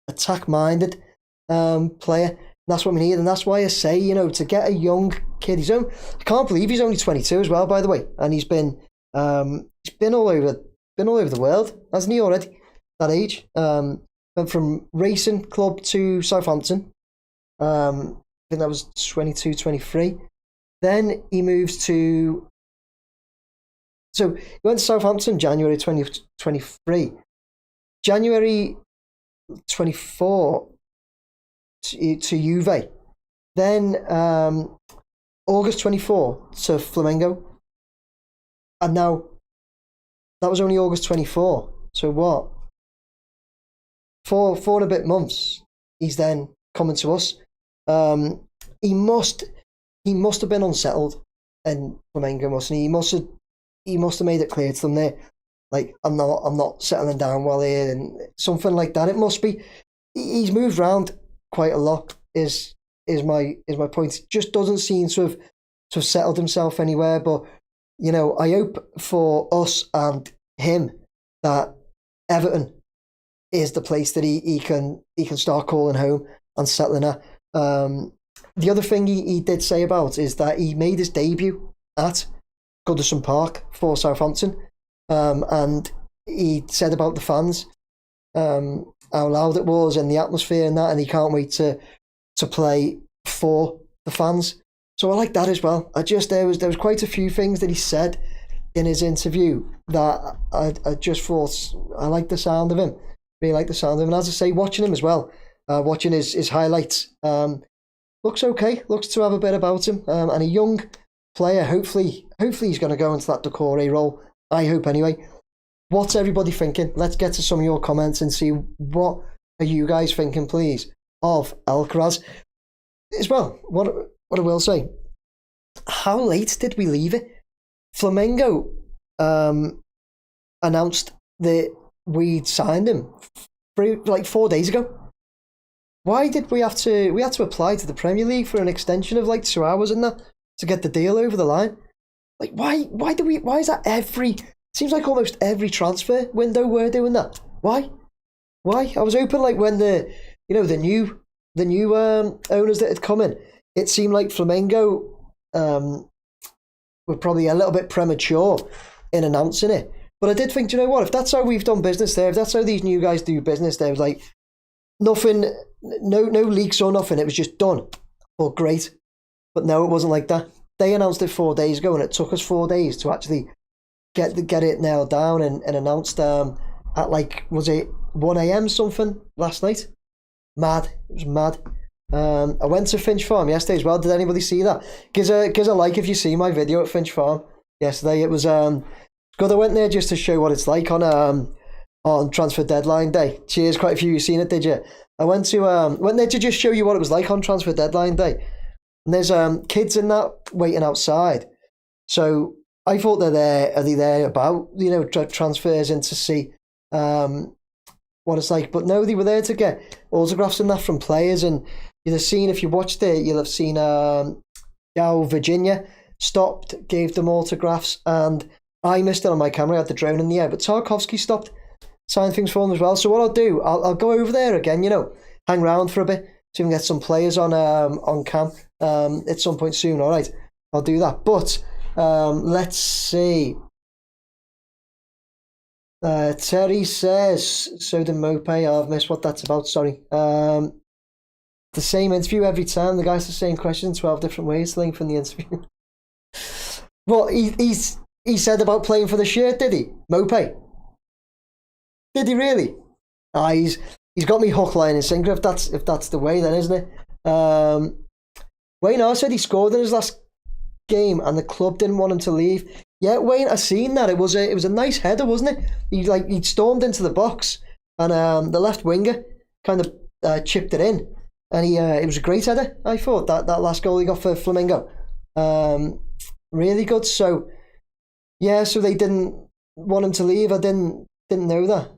minded player. And that's what we need, and that's why I say, to get a young kid. I can't believe he's only 22 as well, by the way, and he's been all over the world, hasn't he already? That age. Went from racing club to Southampton. I think that was 22, 23. Then he moves to. So he went to Southampton January 2023. January 24 to Juve. Then August 24 to Flamengo. And now that was only August 24. So what? Four and a bit months. He's then coming to us. He must have been unsettled in Flamengo, mustn't he? He must have made it clear to them there, like, I'm not settling down well here, and something like that. It must be. He's moved around quite a lot. Is my point? It just doesn't seem to have settled himself anywhere. But I hope for us and him that Everton is the place that he can start calling home and settling at. The other thing he did say about is that he made his debut at Goodison Park for Southampton, and he said about the fans, how loud it was and the atmosphere and that, and he can't wait to play for the fans. So I like that as well. There was quite a few things that he said in his interview that I just thought I like the sound of him. Really like the sound of him. And as I say, watching him as well, watching his highlights, looks okay. Looks to have a bit about him, and a young player. Hopefully he's going to go into that Decore role. I hope anyway. What's everybody thinking? Let's get to some of your comments and see what are you guys thinking, please, of Alcaraz. As well, what I will say, how late did we leave it? Flamengo announced that we'd signed him like 4 days ago. Why did we have to apply to the Premier League for an extension of like 2 hours and that to get the deal over the line? Like, why is that seems like almost every transfer window we're doing that? Why? I was hoping, like, when the new owners that had come in, it seemed like Flamengo were probably a little bit premature in announcing it. But I did think, if that's how we've done business there, if that's how these new guys do business there, it was like nothing, no leaks or nothing. It was just done. Well, great. But no, it wasn't like that. They announced it 4 days ago, and it took us 4 days to actually get it nailed down and announced at, like, was it 1 a.m. something last night? Mad. It was mad. I went to Finch Farm yesterday as well. Did anybody see that? Gives a like if you see my video at Finch Farm yesterday. It was good. I went there just to show what it's like on transfer deadline day. Cheers, quite a few of you seen it, did you? I went there to just show you what it was like on transfer deadline day. And there's kids in that waiting outside. So I thought are they there about transfers and to see what it's like. But no, they were there to get autographs and that from players. And you'll have seen, if you watched it, you'll have seen Virginia stopped, gave them autographs, and I missed it on my camera. I had the drone in the air, but Tarkovsky stopped, signed things for them as well. So what I'll do, I'll go over there again, hang around for a bit, so we can get some players on cam at some point soon. All right, I'll do that. But let's see. Terry says, so did Mope. I've missed what that's about, sorry. The same interview every time. The guy's the same question 12 different ways, length in the interview. Well, he said about playing for the shirt, did he? Mope? Did he really? He's got me hook, line and sinker, if that's the way then, isn't it? Wayne R said he scored in his last game and the club didn't want him to leave. Yeah, Wayne, I seen that. It was a nice header, wasn't it? He'd stormed into the box and the left winger kind of chipped it in, and it was a great header. I thought that last goal he got for Flamengo, really good. So yeah, so they didn't want him to leave. I didn't know that.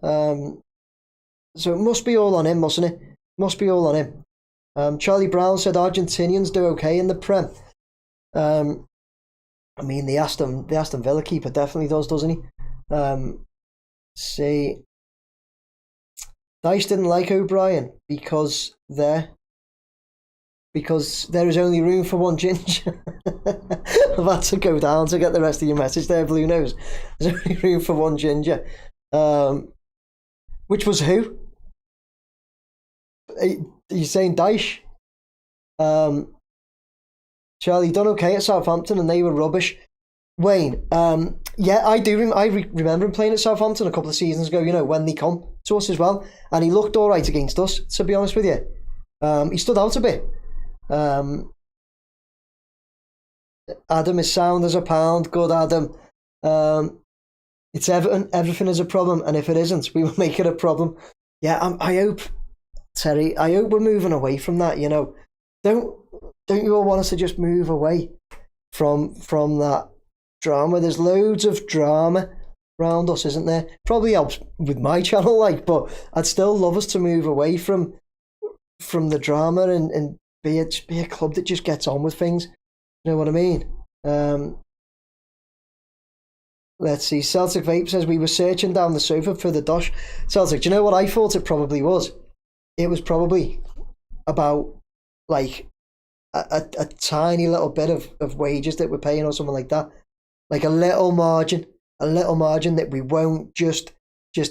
So it must be all on him, mustn't it? Must be all on him. Charlie Brown said Argentinians do okay in the Prem. I mean, the Aston Villa keeper definitely does, doesn't he? See, Dyche didn't like O'Brien because there is only room for one ginger. I've had to go down to get the rest of your message there, Blue Nose. There's only room for one ginger. Which was who? Are you saying Dyche? Charlie, done okay at Southampton and they were rubbish. Wayne, yeah, I do. I remember him playing at Southampton a couple of seasons ago, you know, when they come to us as well. And he looked all right against us, to be honest with you. He stood out a bit. Adam is sound as a pound. Good, Adam. It's Everton. Everything is a problem. And if it isn't, we will make it a problem. Yeah, I hope, Terry, I hope we're moving away from that, you know. Don't you all want us to just move away from that drama? There's loads of drama around us, isn't there? Probably helps with my channel, like, but I'd still love us to move away from the drama and be a club that just gets on with things. You know what I mean? Let's see. Celtic Vape says we were searching down the sofa for the dosh. Celtic, do you know what I thought it probably was? It was probably about like a tiny little bit of wages that we're paying or something like that. Like a little margin that we won't just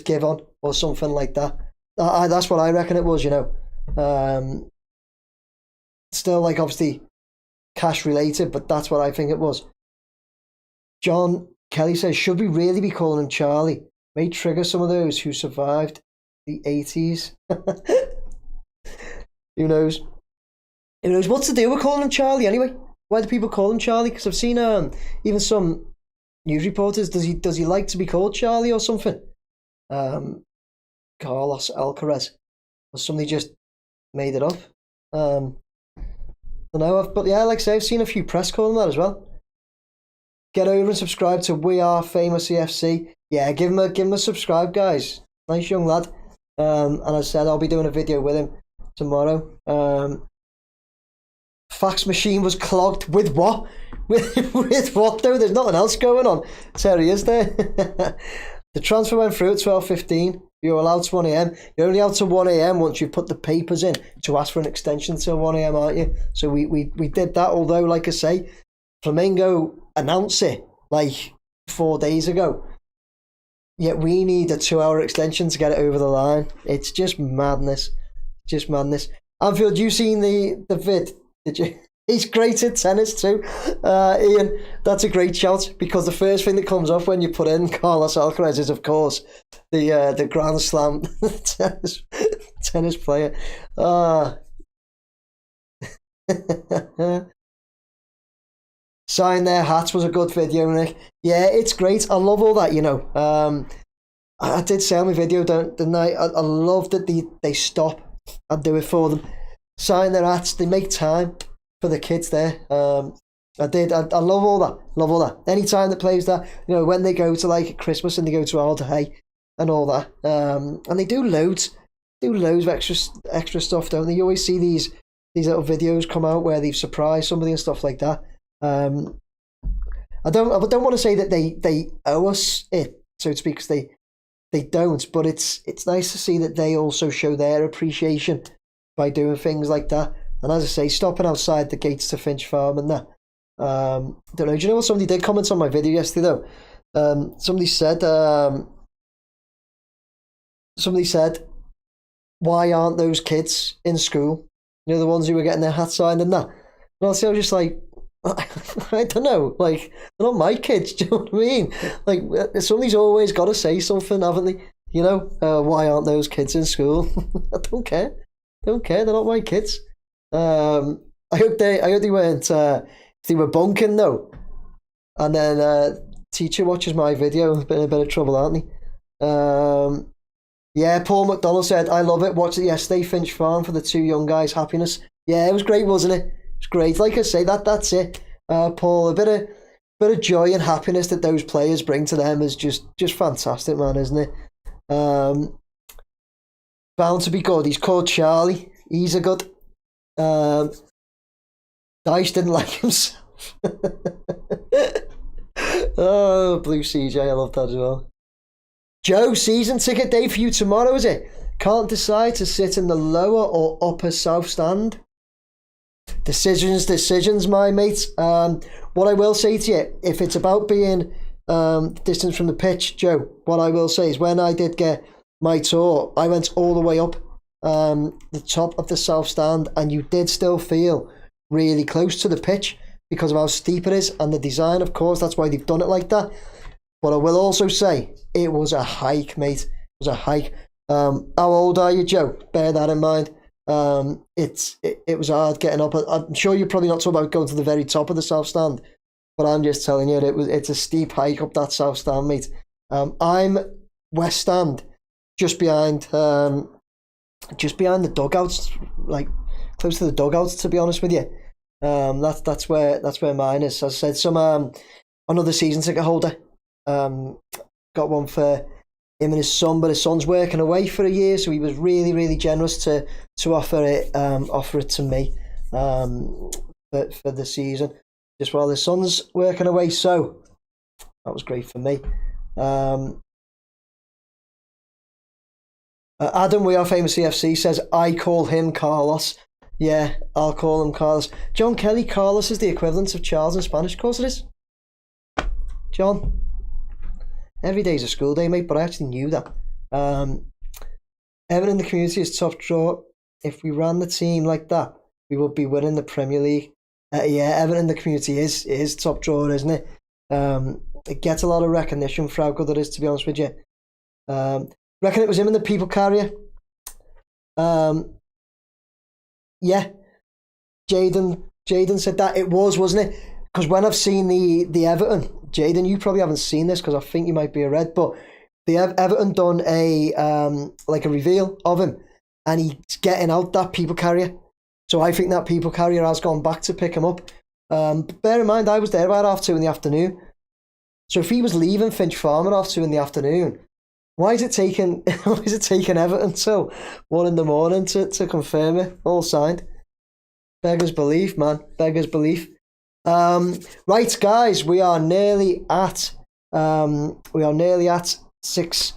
give on or something like that. That's what I reckon it was, you know. Still, like, obviously cash related, but that's what I think it was. John Kelly says, should we really be calling him Charlie? May trigger some of those who survived the 80s. Who knows? Who knows? What's the deal with calling him Charlie anyway? Why do people call him Charlie? Because I've seen even some news reporters. Does he like to be called Charlie or something? Carlos Alcaraz, or somebody just made it up. I don't know. But yeah, like I say, I've seen a few press calling that as well. Get over and subscribe to We Are Famous EFC. Yeah, give him a subscribe, guys. Nice young lad. And as I said, I'll be doing a video with him tomorrow. Fax machine was clogged with what? With what though? There's nothing else going on. Terry, is there? The transfer went through at 12:15. You're allowed to 1 a.m. You're only allowed to 1 a.m. once you put the papers in to ask for an extension till 1 a.m, aren't you? So we did that, although, like I say, Flamengo announced it like 4 days ago. Yet we need a 2-hour extension to get it over the line. It's just madness. Just madness. Anfield, you seen the vid? Did you? He's great at tennis too. Ian, that's a great shout, because the first thing that comes up when you put in Carlos Alcaraz is, of course, the Grand Slam tennis player. Sign their hats was a good video, Nick. Yeah, it's great. I love all that, you know. I did say on my video, didn't I? I love that they stop and do it for them. Sign their hats. They make time for the kids there. I did. I love all that. Love all that. Any time that plays that, you know, when they go to like Christmas and they go to Alder Hay and all that, and they do loads of extra stuff, don't they? You always see these little videos come out where they've surprised somebody and stuff like that. I don't want to say that they owe us it, so to speak, because they don't. But it's nice to see that they also show their appreciation by doing things like that. And as I say, stopping outside the gates to Finch Farm and that. Don't know. Do you know what somebody did comment on my video yesterday though? Somebody said, why aren't those kids in school? You know, the ones who were getting their hats signed and that. And I was just like, I don't know. Like, they're not my kids. Do you know what I mean? Like, somebody's always got to say something, haven't they? You know, why aren't those kids in school? I don't care. They're not my kids. I hope they weren't. They were bunking though, and then teacher watches my video. Been in a bit of trouble, aren't they? Yeah, Paul McDonald said, I love it. Watched it yesterday, Finch Farm, for the two young guys' happiness. Yeah, it was great, wasn't it? It's great. Like I say, that's it. Paul, a bit of joy and happiness that those players bring to them is just fantastic, man, isn't it? Bound to be good. He's called Charlie. He's a good. Dyche didn't like himself. Oh, Blue CJ, I love that as well. Joe, season ticket day for you tomorrow, is it? Can't decide to sit in the lower or upper south stand. Decisions, my mate. What I will say to you, if it's about being distance from the pitch, Joe, what I will say is when I did get my tour, I went all the way up the top of the south stand, and you did still feel really close to the pitch because of how steep it is and the design, of course. That's why they've done it like that. But I will also say it was a hike, mate. It was a hike. How old are you, Joe? Bear that in mind. It was hard getting up. I'm sure you're probably not talking about going to the very top of the south stand, but I'm just telling you it's a steep hike up that south stand, mate. I'm west stand, just behind the dugouts, like close to the dugouts, to be honest with you. That's where mine is. As I said, another season ticket holder. Got one for him and his son, but his son's working away for a year, so he was really, really generous to offer it to me for the season, just while his son's working away. So that was great for me. Adam, we are famous EFC, says I call him Carlos. Yeah, I'll call him Carlos. John Kelly, Carlos is the equivalent of Charles in Spanish. Of course it is. John, every day's a school day, mate, but I actually knew that. Everton in the community is top draw. If we ran the team like that, we would be winning the Premier League. Yeah, Everton in the community is top draw, isn't it? It gets a lot of recognition for how good it is, to be honest with you. Reckon it was him in the people carrier. Yeah, Jaden said that it was, wasn't it? Because when I've seen the Everton, Jaden, you probably haven't seen this because I think you might be a red, but the Everton done a reveal of him, and he's getting out that people carrier. So I think that people carrier has gone back to pick him up. But bear in mind, I was there about 2:30 in the afternoon. So if he was leaving Finch Farm at 2:30 in the afternoon, why is it taking Everton till 1 a.m. to confirm it? All signed. Beggars belief, man. Beggars belief. Right, guys, we are nearly at 6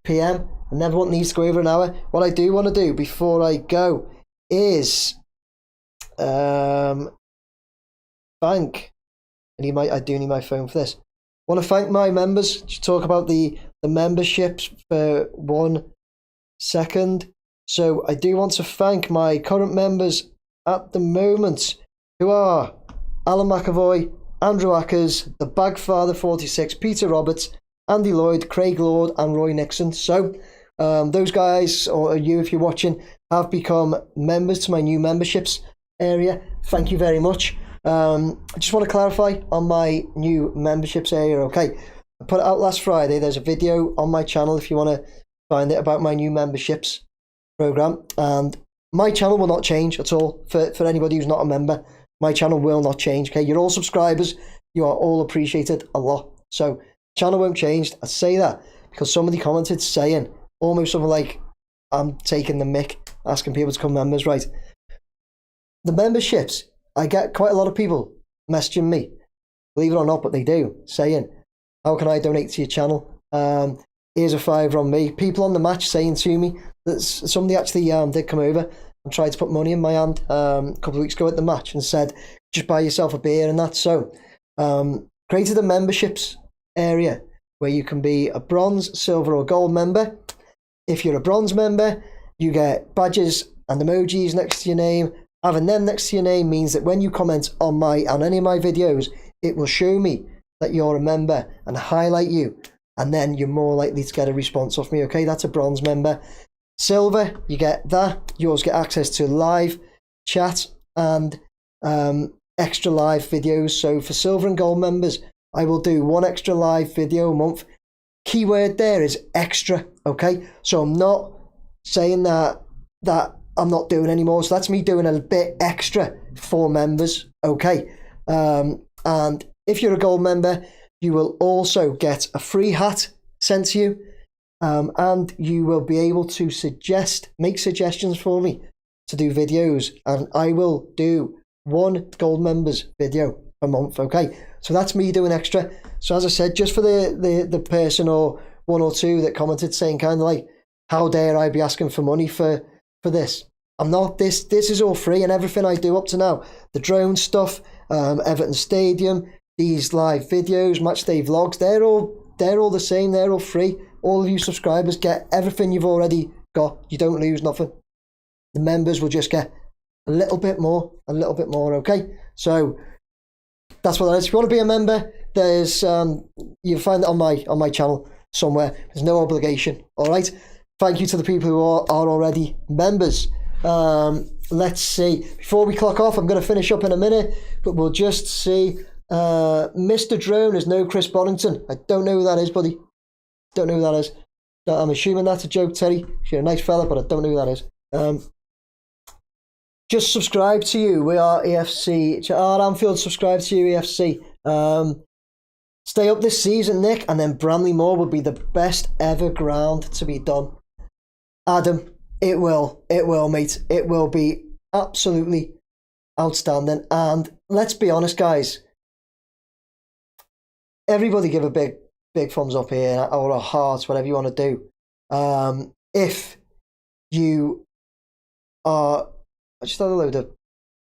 p.m. I never want these to go over an hour. What I do want to do before I go is thank. I do need my phone for this. I want to thank my members. Just talk about the memberships for 1 second. So I do want to thank my current members at the moment, who are Alan McAvoy, Andrew Ackers, the Bagfather 46, Peter Roberts, Andy Lloyd, Craig Lord, and Roy Nixon. So those guys, or you if you're watching, have become members to my new memberships area. Thank you very much. I just want to clarify on my new memberships area. Okay, I put it out last Friday. There's a video on my channel if you want to find it about my new memberships program, and my channel will not change at all for anybody who's not a member. My channel will not change. Okay, you're all subscribers. You are all appreciated a lot. So channel won't change. I say that because somebody commented saying almost something like I'm taking the mick, asking people to become members. Right, the memberships. I get quite a lot of people messaging me, believe it or not, but they do, saying, how can I donate to your channel? Here's a $5 on me. People on the match saying to me that somebody actually did come over and tried to put money in my hand a couple of weeks ago at the match and said, just buy yourself a beer and that. So created a memberships area where you can be a bronze, silver or gold member. If you're a bronze member, you get badges and emojis next to your name. Having them next to your name means that when you comment on any of my videos, it will show me that you're a member and highlight you, and then you're more likely to get a response off me. Okay, that's a bronze member. Silver, you get that. You also get access to live chat and extra live videos. So for silver and gold members, I will do 1 extra live video a month. Keyword there is extra. Okay, so I'm not saying that I'm not doing anymore. So that's me doing a bit extra for members. Okay. And if you're a gold member, you will also get a free hat sent to you. And you will be able to make suggestions for me to do videos. And I will do 1 gold members video a month. Okay. So that's me doing extra. So as I said, just for the person or one or two that commented saying kind of like, how dare I be asking for money for this? I'm not. This is all free, and everything I do up to now, the drone stuff, Everton Stadium, these live videos, match day vlogs, they're all the same. They're all free. All of you subscribers get everything you've already got. You don't lose nothing. The members will just get a little bit more, okay? So that's what that is. If you want to be a member, there's you'll find it on my channel somewhere. There's no obligation, all right? Thank you to the people who are already members. Let's see. Before we clock off, I'm going to finish up in a minute, but we'll just see. Mr. Drone is no Chris Bonington. I don't know who that is, buddy. Don't know who that is. I'm assuming that's a joke, Terry. You're a nice fella, but I don't know who that is. Just subscribe to you. We are EFC. Anfield, subscribe to you, EFC. Stay up this season, Nick, and then Bramley Moor will be the best ever ground to be done. Adam, it will, mate. It will be absolutely outstanding. And let's be honest, guys. Everybody give a big thumbs up here, or a heart, whatever you want to do. If you are... I just had a load of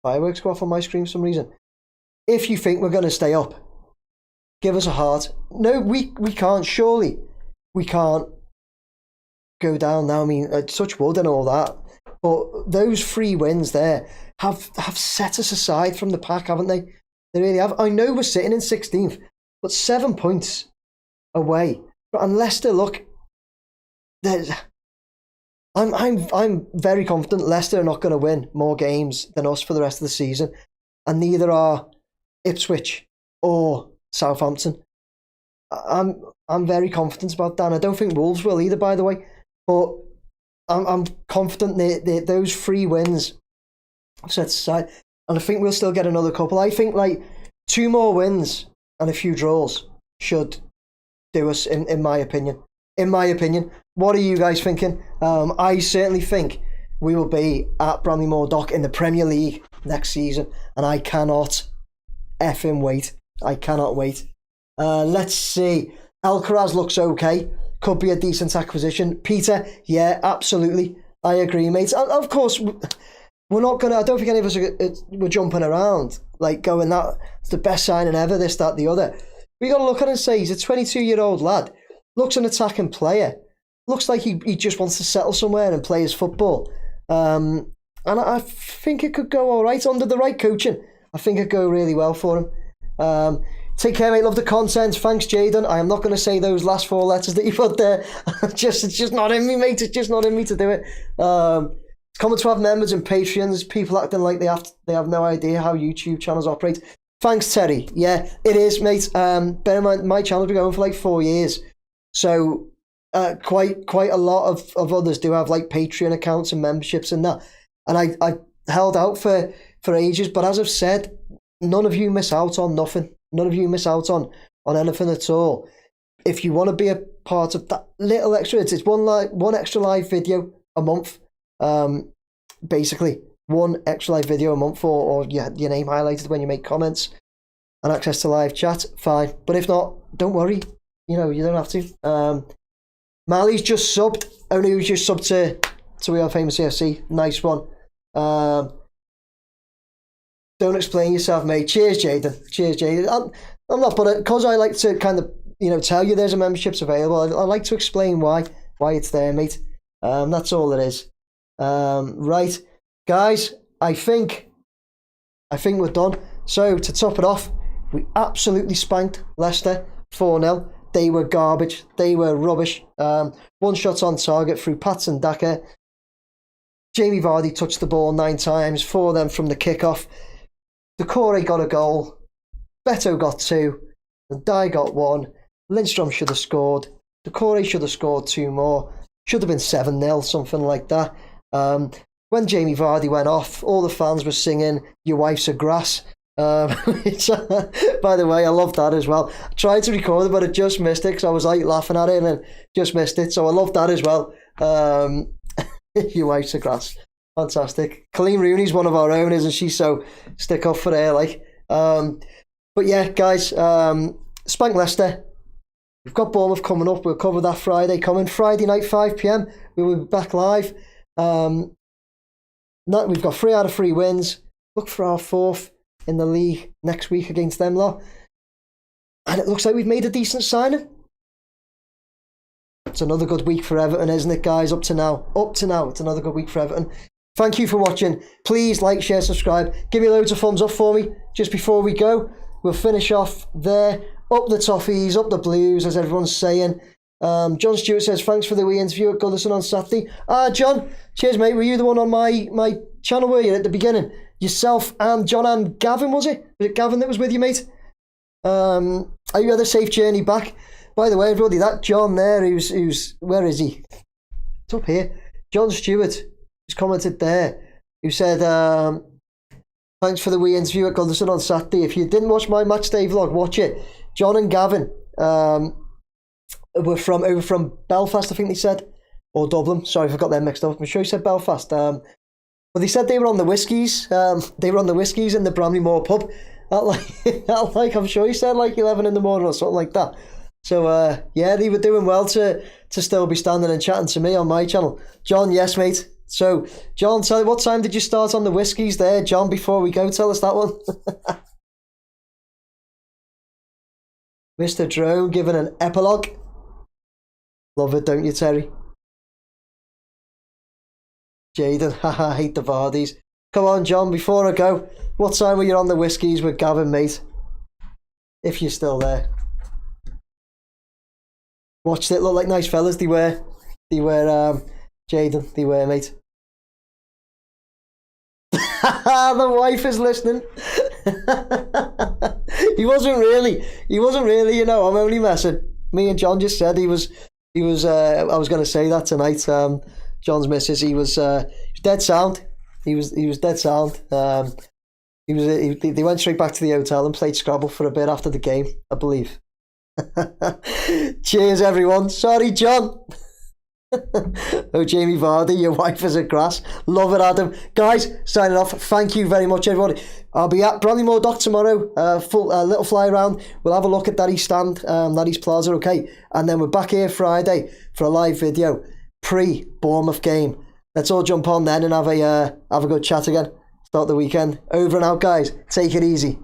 fireworks go off on my screen for some reason. If you think we're going to stay up, give us a heart. No, we can't, surely. We can't go down now. I mean, touch wood and all that. But those 3 wins there have set us aside from the pack, haven't they? They really have. I know we're sitting in 16th, but 7 points away. And Leicester, look, I'm very confident Leicester are not going to win more games than us for the rest of the season, and neither are Ipswich or Southampton. I'm very confident about that. And I don't think Wolves will either, by the way. But I'm confident that those 3 wins have set aside, and I think we'll still get another couple. I think like 2 more wins and a few draws should do us, in my opinion. In my opinion. What are you guys thinking? I certainly think we will be at Bramley Moor Dock in the Premier League next season, and I cannot effing wait. I cannot wait. Let's see. Alcaraz looks okay. Could be a decent acquisition. Peter, yeah, absolutely. I agree, mate. Of course, we're not going to... I don't think any of us we're jumping around, like going, that's the best signing ever, this, that, the other. We got to look at it and say, he's a 22-year-old lad. Looks an attacking player. Looks like he just wants to settle somewhere and play his football. And I think it could go all right under the right coaching. I think it'd go really well for him. Take care, mate. Love the content. Thanks, Jaden. I am not going to say those last 4 letters that you put there. It's just not in me, mate. It's just not in me to do it. It's common to have members and Patreons. People acting like they have no idea how YouTube channels operate. Thanks, Terry. Yeah, it is, mate. Bear in mind, my channel's been going for like 4 years. So quite a lot of others do have like Patreon accounts and memberships and that. And I held out for ages. But as I've said, none of you miss out on nothing. None of you miss out on anything at all. If you want to be a part of that little extra, it's one extra live video a month. Basically, one extra live video a month, or your name highlighted when you make comments and access to live chat, fine. But if not, don't worry. You don't have to. Mali's just subbed. Only who's just subbed to We Are Famous EFC. Nice one. Don't explain yourself, mate. Cheers, Jaden. Cheers, Jaden. I'm not, but because I like to kind of, tell you there's a membership's available, I like to explain why it's there, mate. That's all it is. Right, guys, I think we're done. So, to top it off, we absolutely spanked Leicester 4-0. They were garbage. They were rubbish. 1 shot on target through Patson Daka. Jamie Vardy touched the ball 9 times, 4 of them from the kickoff. Decore got a goal. Beto got 2. And Dye got 1. Lindstrom should have scored. Decore should have scored 2 more. Should have been 7-0, something like that. When Jamie Vardy went off, all the fans were singing, "Your wife's a grass." Which, by the way, I love that as well. I tried to record it, but I just missed it because I was like laughing at it and just missed it. So I love that as well. Your wife's a grass. Fantastic. Colleen Rooney's one of our own, isn't she? So stick up for her, like. But yeah, guys, spank Leicester. We've got Bournemouth coming up. We'll cover that Friday coming. Friday night, 5 p.m. We will be back live. We've got 3 out of 3 wins. Look for our 4th in the league next week against them lot. And it looks like we've made a decent signing. It's another good week for Everton, isn't it, guys? Up to now, it's another good week for Everton. Thank you for watching. Please like, share, subscribe. Give me loads of thumbs up for me just before we go. We'll finish off there. Up the Toffees, up the Blues, as everyone's saying. John Stewart says, thanks for the wee interview at Goodison on Saturday. John, cheers, mate. Were you the one on my channel, were you, at the beginning? Yourself and John and Gavin, was it? Was it Gavin that was with you, mate? Are you had a safe journey back? By the way, everybody, that John there, who's where is he? It's up here. John Stewart, who's commented there, who said, thanks for the wee interview at Goodison on Saturday. If you didn't watch my match day vlog, watch it. John and Gavin were over from Belfast, I think they said, or Dublin. Sorry if I got them mixed up. I'm sure he said Belfast. But they said they were on the whiskies. They were on the whiskies in the Bramley-Moore pub at like I'm sure he said like 11 in the morning or something like that. So yeah, they were doing well to still be standing and chatting to me on my channel. John, yes, mate. So John, tell me, what time did you start on the whiskies there, John? Before we go, tell us that one. Mr. Drone giving an epilogue. Love it, don't you, Terry? Jaden, haha, hate the Vardies. Come on, John, before I go, what time were you on the whiskies with Gavin, mate? If you're still there. Watched it, look like nice fellas they were. Jaden, they were, mate. The wife is listening. He wasn't really, you know, I'm only messing. Me and John just said he was I was going to say that tonight. John's missus, he was dead sound. He was dead sound. They went straight back to the hotel and played Scrabble for a bit after the game, I believe. Cheers, everyone. Sorry, John. Oh, Jamie Vardy, your wife is a grass. Love it, Adam. Guys, signing off. Thank you very much, everybody. I'll be at Bramley-Moore Dock tomorrow. Little fly around. We'll have a look at Daddy's stand, Daddy's Plaza, okay? And then we're back here Friday for a live video pre-Bournemouth game. Let's all jump on then and have a good chat again. Start the weekend. Over and out, guys. Take it easy.